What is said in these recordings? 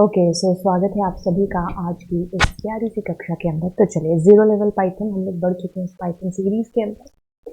Okay so स्वागत है आप सभी का आज की इस प्यारी सी कक्षा के अंदर। तो चलिए जीरो लेवल पाइथन हम लोग बढ़ चुके हैं इस पाइथन सीरीज के अंदर,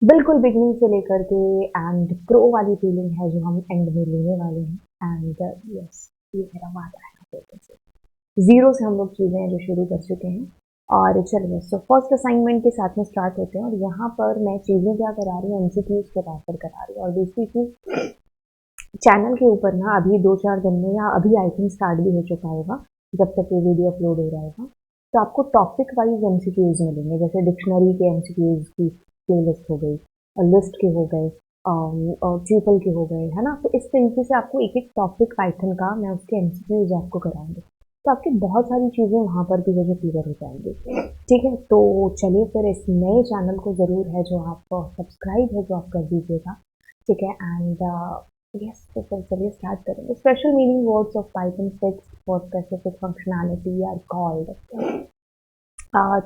बिल्कुल बिगनिंग से लेकर के एंड प्रो वाली फीलिंग है जो हम एंड में लेने वाले हैं। एंड यस, ये मेरा वादा है आप से। जीरो से हम लोग चीज़ें जो शुरू कर चुके हैं। और चलिए सो फर्स्ट असाइनमेंट के साथ में स्टार्ट होते हैं। और यहाँ पर मैं चीज़ें क्या करा रही हूँ, एमसीक्यूज के तौर पर करा रही हूँ। और दूसरी चीज़, चैनल के ऊपर ना अभी 2-4 दिन में या अभी आई थिंक स्टार्ट भी हो चुका होगा जब तक ये वीडियो अपलोड हो रहा होगा, तो आपको टॉपिक वाइज एमसीक्यूज मिलेंगे। जैसे डिक्शनरी के एमसीक्यूज की प्लेलिस्ट हो गई, लिस्ट के हो गए, और ट्रिपल के हो गए, है ना। तो इस तरीके से आपको एक एक टॉपिक पाइथन का मैं उसके एमसीक्यूज आपको कराऊंगी, तो आपकी बहुत सारी चीज़ें वहाँ पर भी जैसे क्लियर हो जाएंगी। ठीक है, तो चलिए फिर इस नए चैनल को ज़रूर है जो आप सब्सक्राइब है जो आप कर दीजिएगा। ठीक है, एंड यस, तो फिर चलिए स्टार्ट करेंगे। Special meaning words of Python fix for specific functionality are called.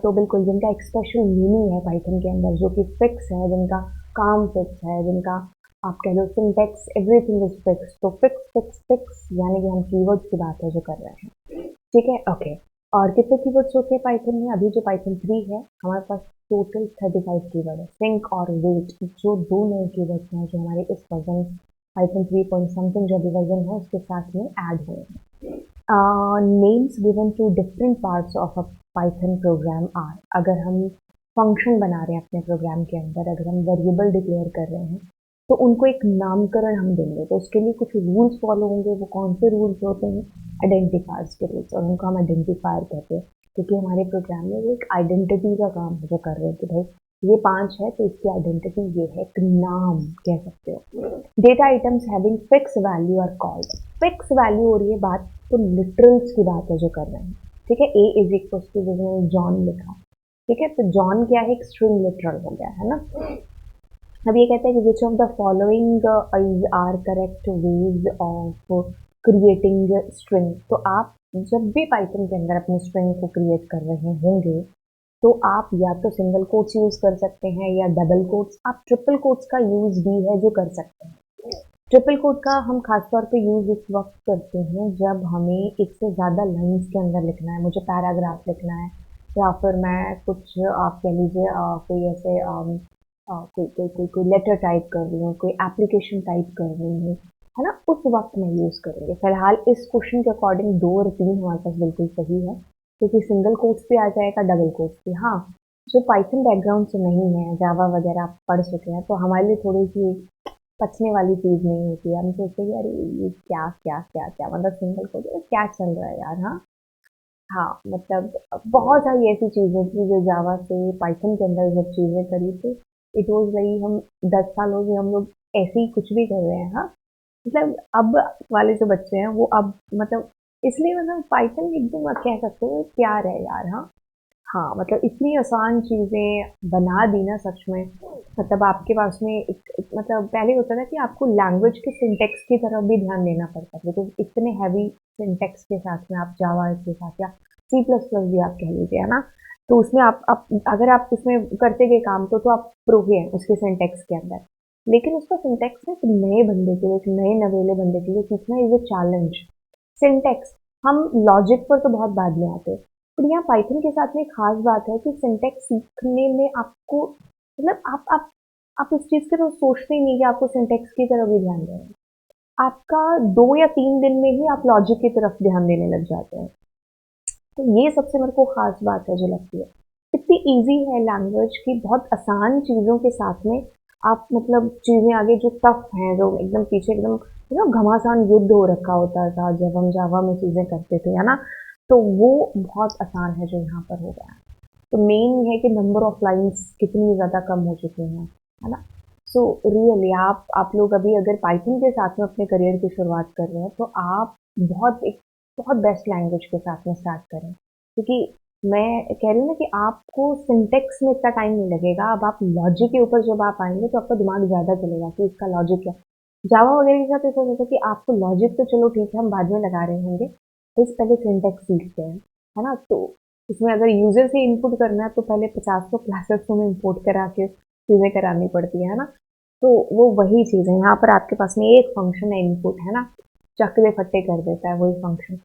तो बिल्कुल जिनका एक स्पेशल मीनिंग है पाइथन के अंदर, जो कि फिक्स है, जिनका काम फिक्स है, जिनका आप कह लो सिंटेक्स एवरीथिंग इज फिक्स। तो फिक्स फिक्स फिक्स यानी कि हम कीवर्ड्स की बात है जो कर रहे हैं। ठीक है, ओके। और कितने कीवर्ड्स होते हैं पाइथन में? अभी जो पाइथन 3 है हमारे पास टोटल 35 कीवर्ड है। सिंक और वेट जो दो नए कीवर्ड्स हैं जो हमारे इस वर्जन पाइथन 3 पॉइंट समथिंग जो भी वर्जन है उसके साथ में ऐड हुए हैं। Names given to different parts of a Python program are. अगर हम फंक्शन बना रहे हैं अपने प्रोग्राम के अंदर, अगर हम वेरिएबल डिक्लेयर कर रहे हैं, तो उनको एक नामकरण हम देंगे। तो उसके लिए कुछ रूल्स फॉलो होंगे। वो कौन से रूल्स होते हैं? आइडेंटिफायर्स के रूल्स, और उनको हम आइडेंटिफायर कहते हैं, क्योंकि हमारे प्रोग्राम में वो एक आइडेंटिटी का काम है जो कर रहे हैं कि भाई ये 5 है तो इसकी आइडेंटिटी ये है, एक नाम कह सकते हो। Data items having fix value are called. Fix value हो रही है बात, तो लिटरल्स की बात है जो कर रहे हैं। ठीक है, ए इज इक्वल टू जिसमें जॉन लिखा। ठीक है, तो जॉन क्या है? एक स्ट्रिंग लिटरल हो गया, है ना। अब ये कहते हैं कि which of the following is are correct ways of creating string. तो आप जब भी पाइथन के अंदर अपने स्ट्रिंग को क्रिएट कर रहे होंगे, तो आप या तो सिंगल कोट्स यूज कर सकते हैं या डबल कोट्स। आप ट्रिपल कोट्स का यूज भी है जो कर सकते हैं। ट्रिपल कोट का हम खासतौर पे यूज इस वक्त करते हैं जब हमें एक से ज़्यादा लाइंस के अंदर लिखना है। मुझे पैराग्राफ लिखना है, या फिर मैं कुछ आप कह लीजिए कोई ऐसे कोई कोई कोई कोई लेटर टाइप कर रही हूँ, कोई एप्लीकेशन टाइप कर रही हूँ, है ना। उस वक्त में यूज़ करेंगे। फिलहाल इस क्वेश्चन के अकॉर्डिंग 2 और 3 हमारे पास बिल्कुल सही है, क्योंकि सिंगल कोट्स भी आ जाएगा, डबल कोट्स भी। हाँ, जो पाइथन बैकग्राउंड से नहीं है, जावा वगैरह आप पढ़ चुके हैं, तो हमारे लिए थोड़ी सी पचने वाली चीज़ नहीं होती है। हम सोचते हैं यार ये क्या क्या क्या क्या, मतलब सिंगल कोट क्या चल रहा है यार। हाँ हाँ, मतलब बहुत सारी ऐसी चीज़ें थी जो जावा से पाइथन के अंदर जब चीज़ें करी थी, इट वॉज लाइक हम 10 सालों से हम लोग ऐसे ही कुछ भी कर रहे हैं। हाँ, मतलब अब वाले जो बच्चे हैं वो अब मतलब इसलिए मतलब पाइथन एकदम कह सकते हो प्यार है यार। हाँ हाँ, मतलब इतनी आसान चीज़ें बना दी ना सच में। मतलब आपके पास में मतलब पहले होता था कि आपको लैंग्वेज के सिंटेक्स की तरफ भी ध्यान देना पड़ता था, बिकॉज इतने हैवी सिंटेक्स के साथ में आप जावा के साथ या सी प्लस प्लस भी आप कह लीजिए, है ना। तो उसमें आप अगर आप उसमें करते गए काम तो आप प्रो हैं उसके सिंटेक्स के अंदर। लेकिन उसका सिंटेक्स एक नए बंदे के लिए, एक नए नवेले बंदे के लिए सीखना इज अ चैलेंज। सिंटेक्स हम लॉजिक पर तो बहुत बाद में आते हैं, पर यहाँ पाइथन के साथ में एक खास बात है कि सिंटेक्स सीखने में आपको मतलब आप इस चीज़ की तो सोचते ही नहीं कि आपको सिंटेक्स की तरफ भी ध्यान देना है। आपका 2 या 3 दिन में ही आप लॉजिक की तरफ ध्यान देने लग जाते हैं। तो ये सबसे मेरे को खास बात है जो लगती है। इतनी ईज़ी है लैंग्वेज की, बहुत आसान चीज़ों के साथ में आप मतलब चीज़ें आगे जो टफ हैं, जो एकदम पीछे एकदम घमासान युद्ध हो रखा होता था जब हम जावा में चीज़ें करते थे, है ना। तो वो बहुत आसान है जो यहाँ पर हो गया है। तो मेन ये है कि नंबर ऑफ लाइन्स कितनी ज़्यादा कम हो चुकी हैं, है ना। सो रियली आप लोग अभी अगर पाइथन के साथ में अपने करियर की शुरुआत कर रहे हैं, तो आप बहुत बेस्ट लैंग्वेज के साथ में स्टार्ट करें, क्योंकि मैं कह रही हूँ ना कि आपको सिंटेक्स में इतना टाइम नहीं लगेगा। अब आप लॉजिक के ऊपर जब आप आएंगे तो आपका दिमाग ज़्यादा चलेगा कि इसका लॉजिक क्या। जावा वगैरह के साथ ऐसा होता है कि आपको लॉजिक तो चलो ठीक है हम बाद में लगा रहे होंगे, तो इस पहले सिंटेक्स सीखते हैं, है ना। तो इसमें अगर यूजर से इनपुट करना है तो पहले 50 क्लासेस में इम्पोर्ट करा के चीज़ें करानी पड़ती है ना। तो वो वही चीज़ है, यहाँ पर आपके पास में एक फंक्शन है इनपुट, है ना, चक दे फट्टे कर देता है वही फंक्शन।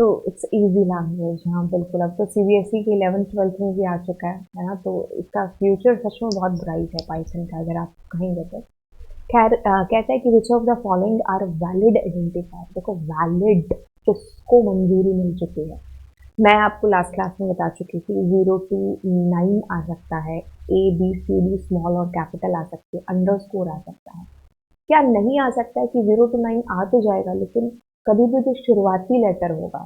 तो इट्स इजी लैंग्वेज। हाँ बिल्कुल, अब तो सीबीएसई के 11th-12th में भी आ चुका है ना, तो इसका फ्यूचर सच में बहुत ब्राइट है पाइथन का, अगर आप कहेंगे तो। खैर कहता है कि which of the following are valid identifier. देखो वैलिड किसको मंजूरी मिल चुकी है, मैं आपको लास्ट क्लास में बता चुकी थी 0 to 9 आ सकता है, A B C D small और कैपिटल आ सकती है, अंडरस्कोर आ सकता है। क्या नहीं आ सकता है कि 0 to 9 आ तो जाएगा, लेकिन कभी भी जो शुरुआती लेटर होगा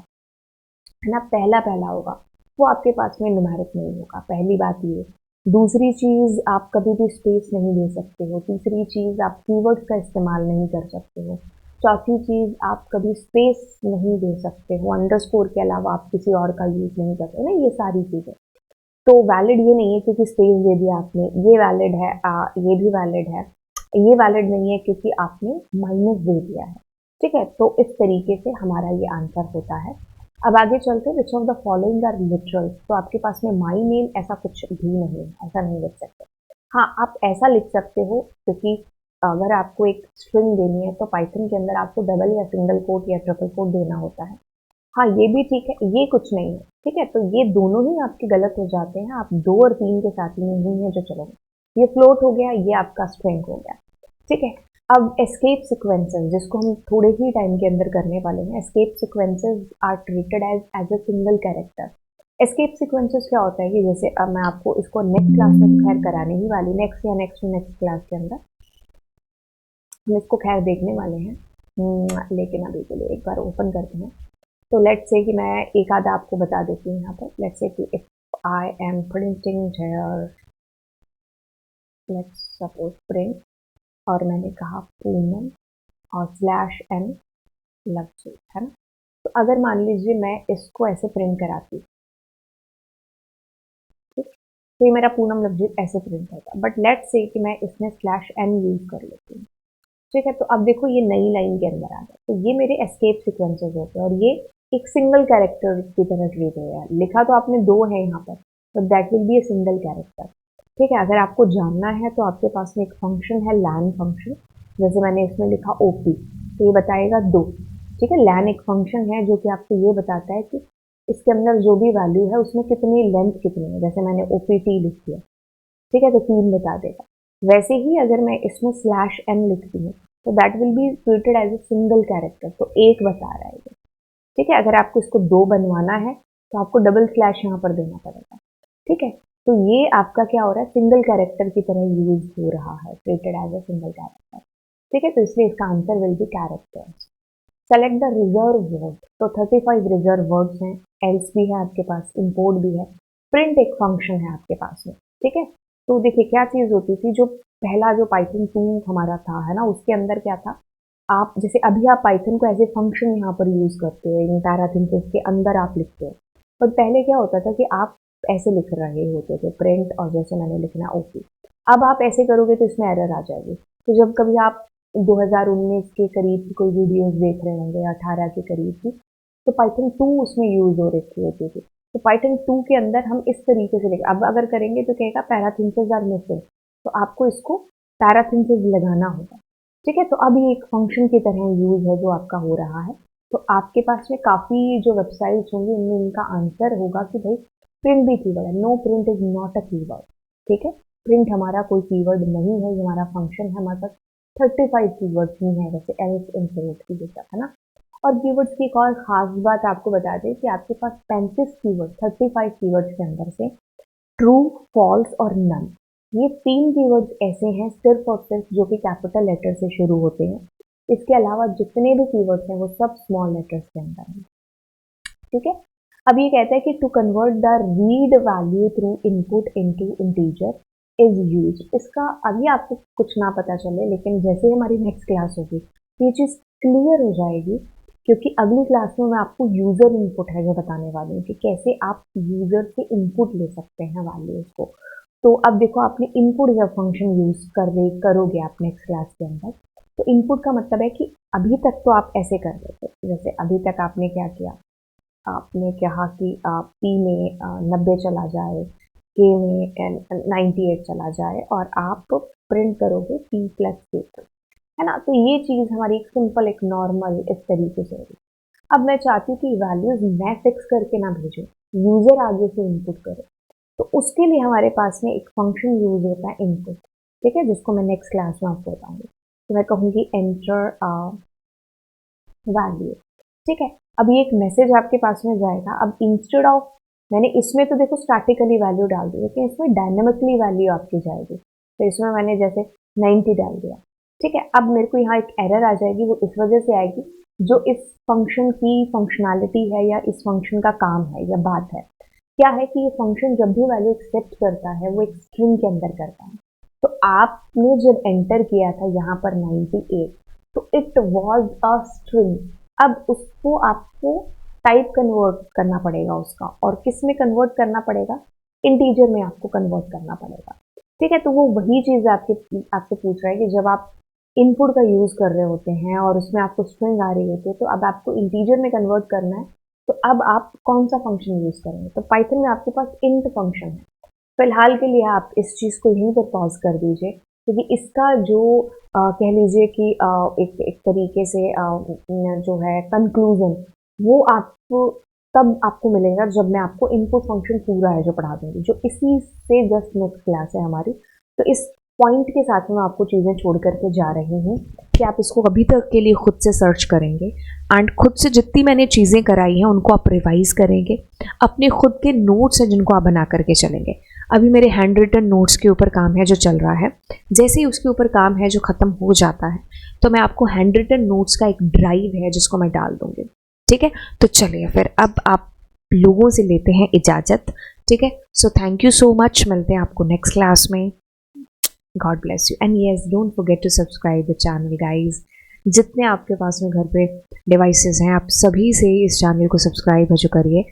है ना, पहला पहला होगा, वो आपके पास में न्यूमेरिक नहीं होगा, पहली बात ये। दूसरी चीज़, आप कभी भी स्पेस नहीं दे सकते हो। तीसरी चीज़, आप कीवर्ड्स का इस्तेमाल नहीं कर सकते हो। चौथी चीज़, आप कभी स्पेस नहीं दे सकते हो, अंडरस्कोर के अलावा आप किसी और का यूज़ नहीं करते ना, ये सारी चीज़ें। तो वैलिड ये नहीं है क्योंकि स्पेस दे दिया आपने, ये वैलिड है, ये भी वैलिड है। ये वैलिड नहीं है क्योंकि आपने माइनस दे दिया है। ठीक है, तो इस तरीके से हमारा ये आंसर होता है। अब आगे चलते हैं, which of the following are literal. तो आपके पास में माई नेम ऐसा कुछ भी नहीं है, ऐसा नहीं लिख सकते। हाँ, आप ऐसा लिख सकते हो क्योंकि अगर आपको एक स्ट्रिंग देनी है तो पाइथन के अंदर आपको डबल या सिंगल कोट या ट्रिपल कोट देना होता है। हाँ, ये भी ठीक है, ये कुछ नहीं है। ठीक है, तो ये दोनों ही आपके गलत हो जाते हैं, आप 2 और 3 के साथ में नहीं है जो चलोगे। ये फ्लोट हो गया, ये आपका स्ट्रिंग हो गया। ठीक है, अब एस्केप सीक्वेंसेस, जिसको हम थोड़े ही टाइम के अंदर करने वाले हैं। Escape sequences are treated as a single character. Escape sequences क्या होता है कि जैसे अब मैं आपको इसको नेक्स्ट क्लास में खैर कराने ही वाली, नेक्स्ट या नेक्स्ट क्लास के अंदर हम इसको खैर देखने वाले हैं। लेकिन अभी के लिए एक बार ओपन करते हैं। तो लेट्स से कि मैं एक आधा आपको बता देती हूँ यहाँ पर। लेट्स से कि if I am printing here, let's suppose print, और मैंने कहा पूनम और स्लैश एन लवजीत, है ना। तो अगर मान लीजिए मैं इसको ऐसे प्रिंट कराती, ठीक, तो ये मेरा पूनम लवजीत ऐसे प्रिंट होगा। बट लेट्स से कि मैं इसमें स्लैश एन यूज कर लेती हूँ। ठीक है, तो अब देखो ये नई लाइन के अंदर आ गया, तो ये मेरे एस्केप सीक्वेंसेस होते हैं और ये एक सिंगल कैरेक्टर की तरह ट्रीट हो रहा है। लिखा तो आपने 2 है यहाँ पर, तो that will B A single character. ठीक है, अगर आपको जानना है तो आपके पास में एक फंक्शन है लैन फंक्शन, जैसे मैंने इसमें लिखा ओपी, तो ये बताएगा 2। ठीक है, लैन एक फंक्शन है जो कि आपको ये बताता है कि इसके अंदर जो भी वैल्यू है उसमें कितनी लेंथ कितनी है, जैसे मैंने ओपीटी लिख दिया, ठीक है, तो 3 बता देगा। वैसे ही अगर मैं इसमें स्लैश एन लिखती हूँ तो that will be treated as a single character, तो 1 बता रहा है ये। ठीक है, अगर आपको इसको 2 बनवाना है तो आपको डबल स्लैश यहाँ पर देना पड़ेगा। ठीक है, तो ये आपका क्या हो रहा है, सिंगल कैरेक्टर की तरह यूज हो रहा है, treated as a single character. ठीक है, तो इसलिए इसका answer will be characters. Select the reserve word, तो 35 रिजर्व वर्ड्स हैं, एल्स भी है आपके पास, इम्पोर्ट भी है, प्रिंट एक फंक्शन है आपके पास में। ठीक है, तो देखिए क्या चीज़ होती थी, जो पहला जो पाइथन 2 हमारा था, है ना, उसके अंदर क्या था, आप जैसे अभी आप पाइथन को एज ए फंक्शन यहाँ पर यूज़ करते हो, इन पैरासिंथेसिस के अंदर आप लिखते हो। बट पहले क्या होता था कि आप ऐसे लिख रहे होते थे प्रिंट, और जैसे मैंने लिखना ओपी। अब आप ऐसे करोगे तो इसमें एरर आ जाएगी। तो जब कभी आप 2019 के करीब की कोई वीडियोस देख रहे होंगे, 18 के करीब की, तो पाइथन 2 उसमें यूज हो रखी होती थी। तो पाइथन 2 के अंदर हम इस तरीके से लिखें, अब अगर करेंगे तो कहेगा पैराथिंसिस आर मिसिंग, तो आपको इसको पैराथिंसिस लगाना होगा। ठीक है, तो अब ये एक फंक्शन की तरह यूज है जो आपका हो रहा है। तो आपके पास में काफ़ी जो वेबसाइट्स होंगी उनमें इनका आंसर होगा कि भाई प्रिंट भी कीवर्ड है, no print is not a keyword. ठीक है, प्रिंट हमारा कोई कीवर्ड नहीं है, ये हमारा फंक्शन है, हमारे पास 35 कीवर्ड्स ही है, जैसे एल्स, इंसर्ट की जैसा, है ना। और कीवर्ड्स की एक और खास बात आपको बता दें कि आपके पास 35 कीवर्ड, 35 कीवर्ड्स के अंदर से ट्रू, फॉल्स और नन, ये 3 कीवर्ड्स ऐसे हैं सिर्फ और सिर्फ जो कि कैपिटल लेटर से शुरू होते हैं। इसके अलावा जितने भी कीवर्ड्स हैं वो सब स्मॉल लेटर्स के अंदर हैं। ठीक है, अब ये कहता है कि to convert the read value through input into integer is use. इसका अभी आपको कुछ ना पता चले, लेकिन जैसे हमारी नेक्स्ट क्लास होगी ये चीज़ क्लियर हो जाएगी, क्योंकि अगली क्लास में मैं आपको यूज़र इनपुट है जो बताने वाली हूँ कि कैसे आप यूज़र से इनपुट ले सकते हैं वैल्यूज़ को। तो अब देखो, आपने इनपुट जब फंक्शन यूज़ करोगे आप नेक्स्ट क्लास के अंदर, तो इनपुट का मतलब है कि अभी तक तो आप ऐसे कर रहे थे, जैसे अभी तक आपने क्या किया, आपने कहा कि पी में 90 चला जाए, के में 98 चला जाए, और आप प्रिंट करोगे पी प्लस के, है ना। तो ये चीज़ हमारी एक सिंपल, एक नॉर्मल इस तरीके से होगी। अब मैं चाहती हूँ कि वैल्यूज मैं फिक्स करके ना भेजूँ, यूजर आगे से इनपुट करे। तो उसके लिए हमारे पास में एक फंक्शन यूज होता है इनपुट, ठीक है, जिसको मैं नेक्स्ट क्लास में आपको बताऊंगी। तो मैं कहूँगी एंटर वैल्यू, ठीक है। अब ये एक मैसेज आपके पास में जाएगा। अब इंस्टेड ऑफ, मैंने इसमें तो देखो स्टैटिकली वैल्यू डाल दी, लेकिन इसमें डायनेमिकली वैल्यू आपकी जाएगी। तो इसमें मैंने जैसे 90 डाल दिया, ठीक है। अब मेरे को यहाँ एक एरर आ जाएगी, वो इस वजह से आएगी, जो इस फंक्शन की फंक्शनैलिटी है या इस फंक्शन का काम है या बात है, क्या है कि ये फंक्शन जब भी वैल्यू एक्सेप्ट करता है वो एक स्ट्रिंग के अंदर करता है। तो आपने जब एंटर किया था यहाँ पर 98, तो इट वॉज अ स्ट्रिंग। अब उसको आपको टाइप कन्वर्ट करना पड़ेगा उसका, और किस में कन्वर्ट करना पड़ेगा, इंटीजर में आपको कन्वर्ट करना पड़ेगा, ठीक है। तो वो वही चीज़ आपसे पूछ रहा है कि जब आप इनपुट का यूज़ कर रहे होते हैं और उसमें आपको स्ट्रिंग आ रही होती है, तो अब आपको इंटीजर में कन्वर्ट करना है, तो अब आप कौन सा फंक्शन यूज़ करेंगे। तो पाइथन में आपके पास इंट फंक्शन है। फिलहाल के लिए आप इस चीज़ को यहीं पर पॉज कर दीजिए, क्योंकि इसका जो कह लीजिए कि एक तरीके से जो है कंक्लूजन, वो आपको तब आपको मिलेगा जब मैं आपको इनपुट फंक्शन पूरा है जो पढ़ा दूंगी, जो इसी से जस्ट नेक्स्ट क्लास है हमारी। तो इस पॉइंट के साथ में मैं आपको चीज़ें छोड़ करके जा रही हूँ कि आप इसको अभी तक के लिए खुद से सर्च करेंगे, एंड खुद से जितनी मैंने चीज़ें कराई हैं उनको आप रिवाइज करेंगे, अपने खुद के नोट्स हैं जिनको आप बना करके चलेंगे। अभी मेरे हैंड रिटन नोट्स के ऊपर काम है जो चल रहा है, जैसे ही उसके ऊपर काम है जो ख़त्म हो जाता है, तो मैं आपको हैंड रिटन नोट्स का एक ड्राइव है जिसको मैं डाल दूँगी, ठीक है। तो चलिए फिर अब आप लोगों से लेते हैं इजाज़त, ठीक है। So thank you so much, मिलते हैं आपको नेक्स्ट क्लास में। God bless you, and yes don't forget to subscribe the channel guys. जितने आपके पास में घर पे डिवाइसेस हैं, आप सभी से इस चैनल को सब्सक्राइब है जो करिए।